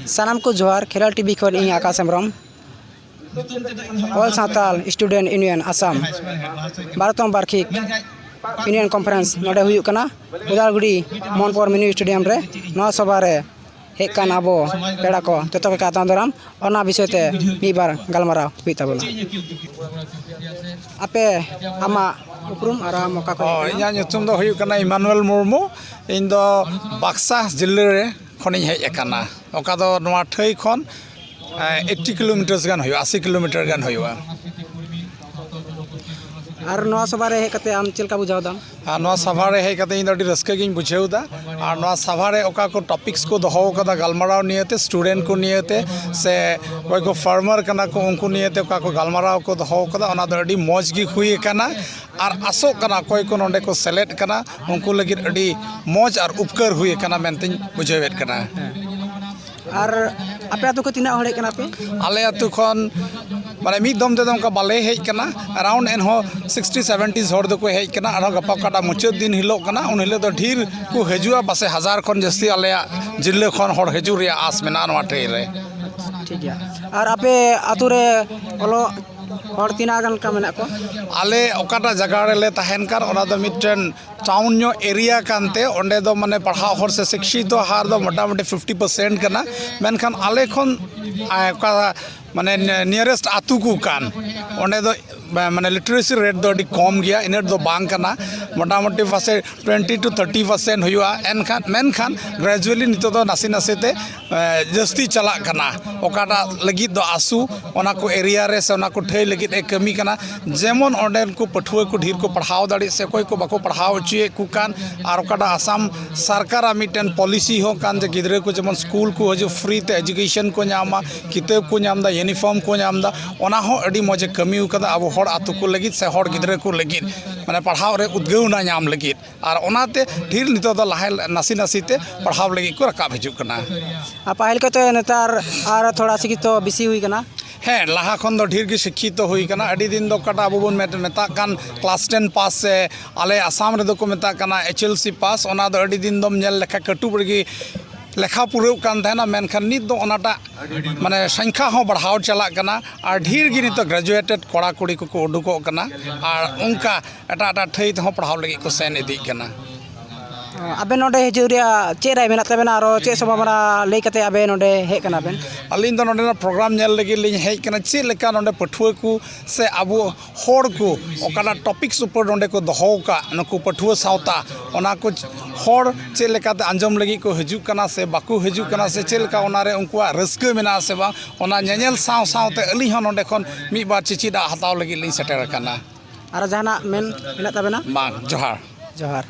Sanam ko Johar, Kheral TV khon ing Akash Hembrом, All Santal Student Union Assam, Baratom Barkhik Union Conference node huyuk kana, Udalgudi Monpor Mini Stadium re, Noa Sabare, Hekan abo peda ko joto ko kata doram ona bishoy te mibar galmarao hui tabona ape ama uprum ara moka ko inya nyutum do huyuk kana Emmanuel Murmu ᱤᱧ ᱫᱚ ᱵᱟᱠᱥᱟ ᱡᱤᱞᱟᱹ ᱨᱮ ᱠᱷᱚᱱᱤᱧ ᱦᱮᱡ ᱟᱠᱟᱱᱟ ᱚᱠᱟ ᱫᱚ ᱱᱚᱣᱟ ᱴᱷᱟᱹᱭ ᱠᱷᱚᱱ 80 ᱠᱤᱞᱳᱢᱤᱴᱟᱨ ᱜᱟᱱ ᱦᱩᱭᱩᱜᱼᱟ 80 ᱠᱤᱞᱳᱢᱤᱴᱟᱨ ᱜᱟᱱ ᱦᱩᱭᱩᱜᱼᱟ ᱟᱨ ᱱᱚᱣᱟ ᱥᱚᱵᱷᱟ ᱨᱮ ᱦᱮᱡ ᱠᱟᱛᱮ ᱟᱢ ᱪᱮᱫ ᱞᱮᱠᱟ ᱵᱩᱡᱷᱟᱹᱣ ᱫᱟᱢ ᱟᱨ ᱱᱚᱣᱟ ᱥᱚᱵᱷᱟ ᱨᱮ ᱦᱮᱡ ᱠᱟᱛᱮ ᱤᱧ ᱫᱚ ᱟᱹᱰᱤ ᱨᱟᱹᱥᱠᱟᱹ ᱜᱤᱧ ᱵᱩᱡᱷᱟᱹᱣ ᱫᱟ ᱟᱨ ᱱᱚᱣᱟ ᱥᱚᱵᱷᱟ ᱨᱮ ᱚᱠᱟ ᱠᱚ ᱴᱚᱯᱤᱠᱥ ᱠᱚ ᱫᱚᱦᱚ ᱟᱠᱟᱫᱟ ᱜᱟᱞᱢᱟᱨᱟᱣ ᱱᱤᱭᱮᱛᱮ ᱥᱴᱩᱰᱮᱱᱴ ᱠᱚ ᱱᱤᱭᱮᱛᱮ ᱥᱮ ᱚᱠᱚᱭ ᱠᱚ ᱯᱷᱟᱨᱢᱟᱨ ᱠᱟᱱᱟ ᱠᱚ ᱩᱱᱠᱩ ᱱᱤᱭᱮᱛᱮ ᱚᱠᱟ ᱠᱚ ᱜᱟᱞᱢᱟᱨᱟᱣ ᱠᱚ ᱫᱚᱦᱚ ᱟᱠᱟᱫᱟ ᱚᱱᱟ ᱫᱚ ᱟᱹᱰᱤ ᱢᱚᱡᱽ ᱜᱮ ᱦᱩᱭ ᱟᱠᱟᱱᱟ ᱟᱨ ᱟᱥᱚᱜ ᱠᱟᱱᱟ ᱚᱠᱚᱭ ᱠᱚ ᱱᱚᱰᱮ ᱠᱚ ᱥᱮᱞᱮᱫ ᱠᱟᱱᱟ ᱩᱱᱠᱩ ᱞᱟᱹᱜᱤᱫ ᱟᱹᱰᱤ ᱢᱚᱡᱽ ᱟᱨ ᱩᱯᱠᱟᱹᱨ ᱦᱩᱭ ᱟᱠᱟᱱᱟ ᱢᱮᱱᱛᱮᱧ ᱵᱩᱡᱷᱟᱹᱣᱮᱫ ᱠᱟᱱᱟ ᱟᱨ ᱟᱯᱮ ᱟᱹᱛᱩ ᱠᱚ ᱛᱤᱱᱟᱹᱜ ᱦᱚᱲ ᱦᱮᱡ ᱠᱟᱱᱟ ᱯᱮ ᱟᱞᱮ ᱟᱹᱛᱩ ᱠᱷᱚᱱ ᱢᱟᱱᱮ ᱢᱤᱫ ᱫᱚᱢ ᱛᱮᱫᱚ ᱚᱱᱠᱟ ᱵᱟᱞᱮ ᱦᱮᱡ ᱠᱟᱱᱟ अराउंड एनहो 60-70 ᱦᱚᱲ ᱫᱚᱠᱚ ᱦᱮᱡ ᱠᱟᱱᱟ ᱟᱨ ᱜᱟᱯᱟ ᱠᱟᱴᱟ ᱢᱩᱪᱟᱹᱫ ᱫᱤᱱ ᱦᱤᱞᱳᱜ ᱠᱟᱱᱟ ᱩᱱ ᱦᱤᱞᱳᱜ ᱫᱚ ᱰᱷᱤᱨ ᱠᱚ ᱦᱤᱡᱩᱜᱼᱟ ᱯᱟᱥᱮ 1000 ᱠᱷᱚᱱ ᱡᱟᱹᱥᱛᱤ ᱟᱞᱮᱭᱟᱜ ᱡᱤᱞᱟᱹ ᱠᱷᱚᱱ ᱦᱚᱲ ᱦᱤᱡᱩᱜ ᱨᱮᱭᱟᱜ ᱟᱥ ᱢᱮᱱᱟᱜᱼᱟ ᱱᱚᱣᱟ ᱴᱨᱮ ᱨᱮ ᱴᱷᱤᱠ ᱜᱮᱭᱟ ᱟᱨ ᱟᱯᱮ ᱟᱹᱛᱩ ᱨᱮ ᱚᱞᱚᱜ hor tina gan ka menak ko ale okata jaga rele tahen kar ona do mitten town nyo area kante onde do mane padha hor se shikshito har do motamoti 50% kana menkhan ale khon oka mane nearest atu ku kan onde do মানে literacy rate do adi com gya iner do bang kana motamoti pase 20 to 30% huyua enkhan menkhan gradually nito do nasi nasi te jasti chalak kana okata lagit do asu ona ko area re se ona ko thei lagit ek kami kana jemon onden ko pathua ko dhir ko padhao dadi se koi ko bako padhao chue ku kan ar okata asam sarkar amiten policy ho kan je gidre ko jemon school ko je free te education ko nyama kitab ko nyamda uniform ko nyamda ona ho adi moje kami ukada abo hor atu ko lagit se hor gidre ko lagit mane padhao re udgau na nyam lagit ar onate dhir nito do lahai nasi nasi te padhao lagit ko rakab hijuk kana pahil ko to netar ar thoda sikito bisi hui kana ᱦᱮᱸ ᱞᱟᱦᱟ ᱠᱷᱚᱱ ᱫᱚ ᱰᱷᱮᱨ ᱜᱮ ᱥᱤᱠᱠᱷᱤᱛᱚ ᱦᱩᱭ ᱠᱟᱱᱟ ᱟᱹᱰᱤ ᱫᱤᱱ ᱫᱚ ᱠᱟᱴᱟ ᱟᱵᱚ ᱵᱚᱱ ᱢᱮᱛᱟᱜ ᱠᱟᱱ ᱠᱞᱟᱥ 10 ᱯᱟᱥ ᱥᱮ ᱟᱞᱮ ᱟᱥᱟᱢ ᱨᱮᱫᱚ ᱠᱚ ᱢᱮᱛᱟᱜ ᱠᱟᱱᱟ HLC ᱯᱟᱥ ᱚᱱᱟ ᱫᱚ ᱟᱹᱰᱤ ᱫᱤᱱ ᱫᱚᱢ ᱧᱮᱞ ᱞᱮᱠᱷᱟᱱ ᱠᱟᱹᱴᱩᱵ ᱨᱮᱜᱮ ᱞᱮᱠᱷᱟ ᱯᱩᱨᱟᱹᱣ ᱠᱟᱱ ᱛᱟᱦᱮᱱᱟ ᱢᱮᱱᱠᱷᱟᱱ ᱱᱤᱛ ᱫᱚ ᱚᱱᱟᱴᱟᱜ ᱢᱟᱱᱮ ᱥᱚᱝᱠᱷᱟ ᱦᱚᱸ ᱵᱟᱲᱦᱟᱣ ᱪᱟᱞᱟᱜ ᱠᱟᱱᱟ ᱟᱨ ᱰᱷᱮᱨ ᱜᱮ ᱱᱤᱛᱚᱜ ᱜᱨᱮᱡᱩᱭᱮᱴᱮᱰ ᱠᱚᱲᱟ ᱠᱩᱲᱤ ᱠᱚᱠᱚ ᱩᱰᱩᱠᱚᱜ ᱠᱟᱱᱟ ᱟᱨ ᱚᱱᱠᱟ ᱮᱴᱟᱜ ᱮᱴᱟᱜ ᱴᱷᱟᱹᱭ ᱛᱮᱦᱚᱸ ᱯᱟᱲᱦᱟᱣ ᱞᱟᱹᱜᱤᱫ ᱠᱚ ᱥᱮᱱ ᱤᱫᱤᱜ ᱠᱟᱱᱟ aben node hijau ria cek rai menak tabena aro cek sababana lei kate aben node hej kana ben alin do node program nyel lagi lin hej kana cek leka node pathua ku se abu hor ku okana topics upor node ko doho ka nuku pathua sauta ona ko hor cek leka te anjom lagi ko hijuk kana se baku hijuk kana se cek leka ona re unkua raska mena se bang ona nyanyel saw saw te ali hon node khon mi bar cici da hataw lagi lin seter kana ara jahana men menak tabena bang johar johar